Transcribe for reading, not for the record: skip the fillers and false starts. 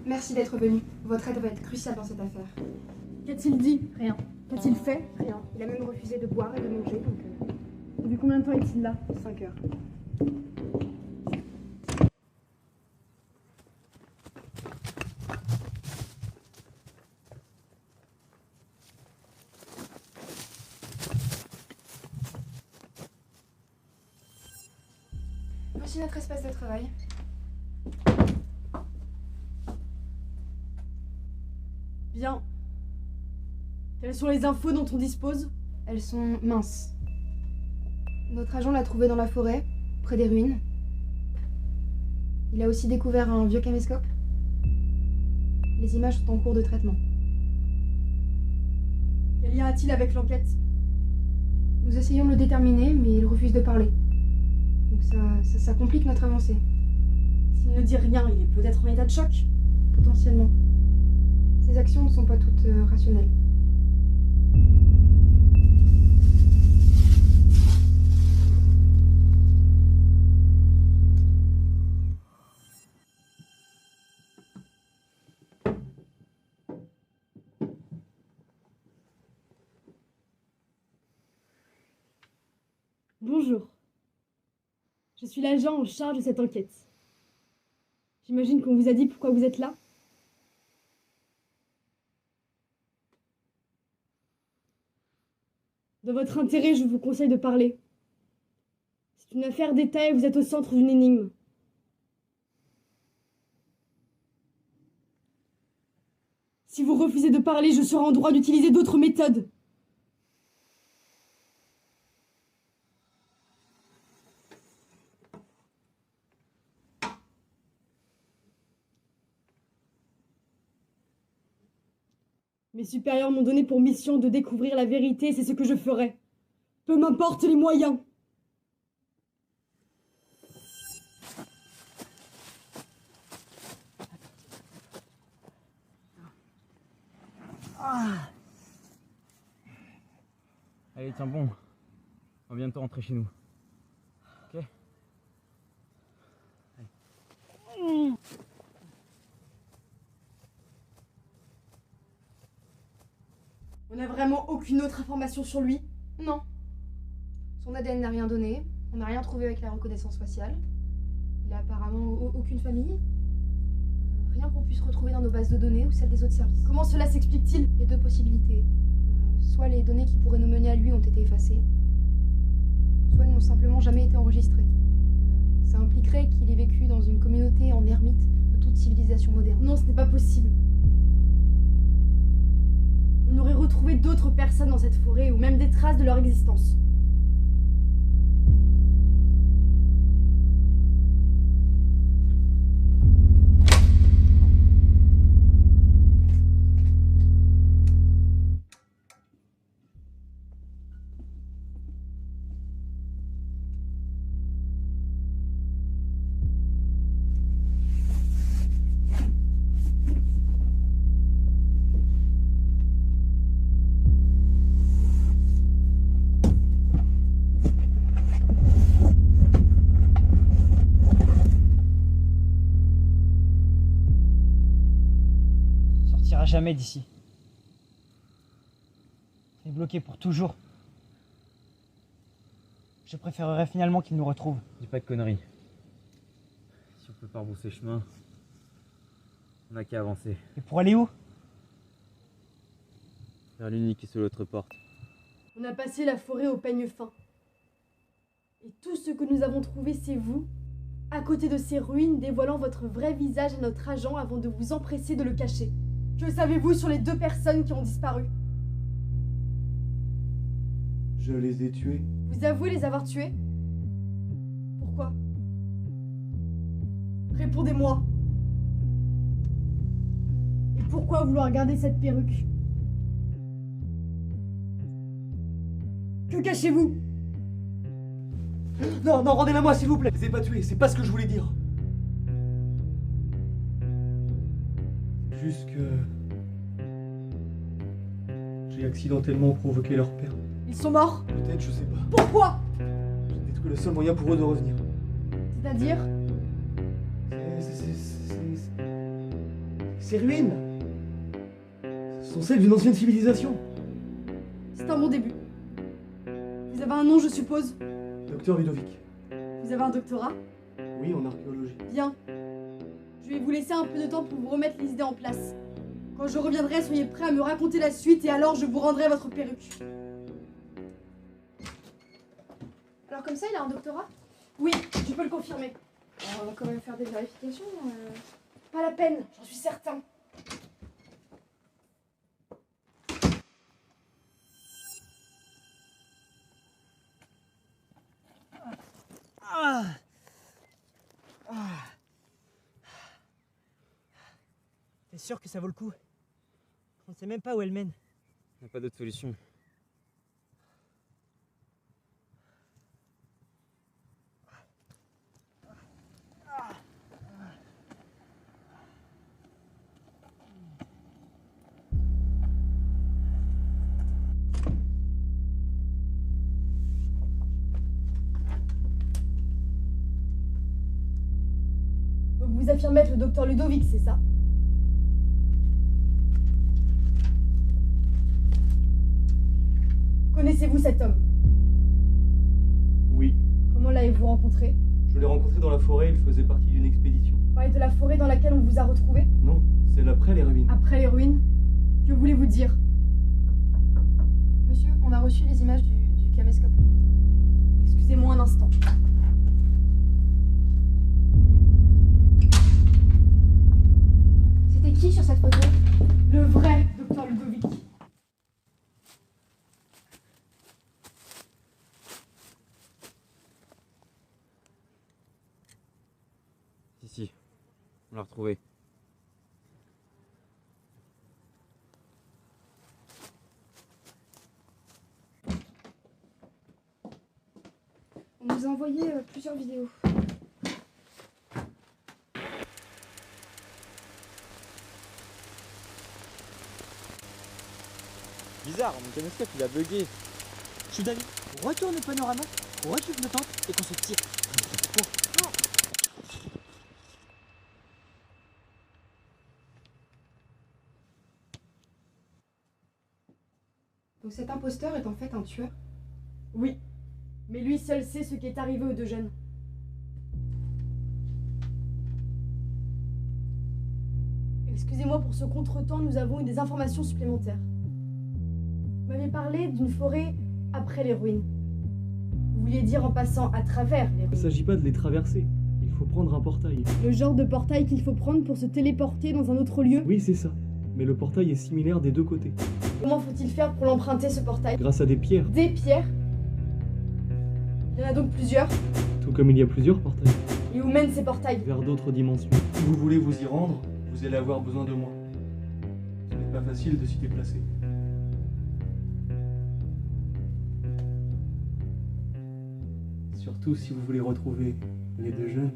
Merci d'être venu. Votre aide va être cruciale dans cette affaire. Qu'a-t-il dit? Rien. Qu'a-t-il fait? Rien. Il a même refusé de boire et de manger, donc... Depuis combien de temps est-il là? 5 heures. Voici notre espace de travail. Bien. Quelles sont les infos dont on dispose? Elles sont minces. Notre agent l'a trouvé dans la forêt, près des ruines. Il a aussi découvert un vieux caméscope. Les images sont en cours de traitement. Quel lien a-t-il avec l'enquête? Nous essayons de le déterminer, mais il refuse de parler. Donc ça complique notre avancée. S'il ne dit rien, il est peut-être en état de choc. Potentiellement. Ses actions ne sont pas toutes rationnelles. Bonjour. Je suis l'agent en charge de cette enquête. J'imagine qu'on vous a dit pourquoi vous êtes là? Dans votre intérêt, je vous conseille de parler. C'est une affaire d'État et vous êtes au centre d'une énigme. Si vous refusez de parler, je serai en droit d'utiliser d'autres méthodes. Mes supérieurs m'ont donné pour mission de découvrir la vérité et c'est ce que je ferai. Peu m'importe les moyens. Allez, tiens bon. On vient de bientôt rentrer chez nous. Ok? Allez. On n'a vraiment aucune autre information sur lui? Non. Son ADN n'a rien donné. On n'a rien trouvé avec la reconnaissance faciale. Il a apparemment aucune famille. Rien qu'on puisse retrouver dans nos bases de données ou celles des autres services. Comment cela s'explique-t-il? Il y a deux possibilités. Soit les données qui pourraient nous mener à lui ont été effacées, soit elles n'ont simplement jamais été enregistrées. Ça impliquerait qu'il ait vécu dans une communauté en ermite de toute civilisation moderne. Non, ce n'est pas possible. On aurait retrouvé d'autres personnes dans cette forêt ou même des traces de leur existence. Jamais d'ici. Il est bloqué pour toujours. Je préférerais finalement qu'il nous retrouve. Dis pas de conneries. Si on peut pas rebrousser chemin, on n'a qu'à avancer. Et pour aller où? Vers l'unique qui est sur l'autre porte. On a passé la forêt au peigne fin. Et tout ce que nous avons trouvé, c'est vous, à côté de ces ruines, dévoilant votre vrai visage à notre agent avant de vous empresser de le cacher. Que savez-vous sur les 2 personnes qui ont disparu? Je les ai tués. Vous avouez les avoir tués? Pourquoi? Répondez-moi. Et pourquoi vouloir garder cette perruque? Que cachez-vous? Non, non, rendez-la moi s'il vous plaît. Je les ai pas tués, c'est pas ce que je voulais dire. Juste que... j'ai accidentellement provoqué leur perte. Ils sont morts? Peut-être, je sais pas. Pourquoi? J'ai détruit le seul moyen pour eux de revenir. C'est-à-dire? Ces ruines, ce sont celles d'une ancienne civilisation. C'est un bon début. Vous avez un nom, je suppose? Docteur Ludovic. Vous avez un doctorat? Oui, en archéologie. Bien. Je vais vous laisser un peu de temps pour vous remettre les idées en place. Quand je reviendrai, soyez prêts à me raconter la suite et alors je vous rendrai votre perruque. Alors comme ça, il a un doctorat? Oui, je peux le confirmer. Alors, on va quand même faire des vérifications. Pas la peine, j'en suis certain. T'es sûr que ça vaut le coup? On ne sait même pas où elle mène. Il n'y a pas d'autre solution. Donc vous affirmez être le docteur Ludovic, c'est ça? Connaissez-vous cet homme? Oui. Comment l'avez-vous rencontré? Je l'ai rencontré dans la forêt, il faisait partie d'une expédition. Vous parlez de la forêt dans laquelle on vous a retrouvé? Non, celle après les ruines. Après les ruines? Que voulez-vous dire? Monsieur, on a reçu les images du caméscope. Excusez-moi un instant. C'était qui sur cette photo? Le vrai docteur Ludovic. Si, on l'a retrouvé. On nous a envoyé plusieurs vidéos. Bizarre, mon caméscope il a bugué. Je suis d'avis. On retourne au panorama, on récupère nos tentes et qu'on se tire. Donc cet imposteur est en fait un tueur. Oui. Mais lui seul sait ce qui est arrivé aux deux jeunes. Excusez-moi pour ce contretemps, nous avons eu des informations supplémentaires. Vous m'avez parlé d'une forêt après les ruines. Vous vouliez dire en passant à travers les Il ne ruines. s'agit pas de les traverser. Il faut prendre un portail. Le genre de portail qu'il faut prendre pour se téléporter dans un autre lieu. Oui, c'est ça. Mais le portail est similaire des deux côtés. Comment faut-il faire pour l'emprunter ce portail? Grâce à des pierres. Des pierres. Il y en a donc plusieurs. Tout comme il y a plusieurs portails. Et où mènent ces portails? Vers d'autres dimensions. Si vous voulez vous y rendre, vous allez avoir besoin de moi. Ce n'est pas facile de s'y déplacer. Surtout si vous voulez retrouver les deux jeunes.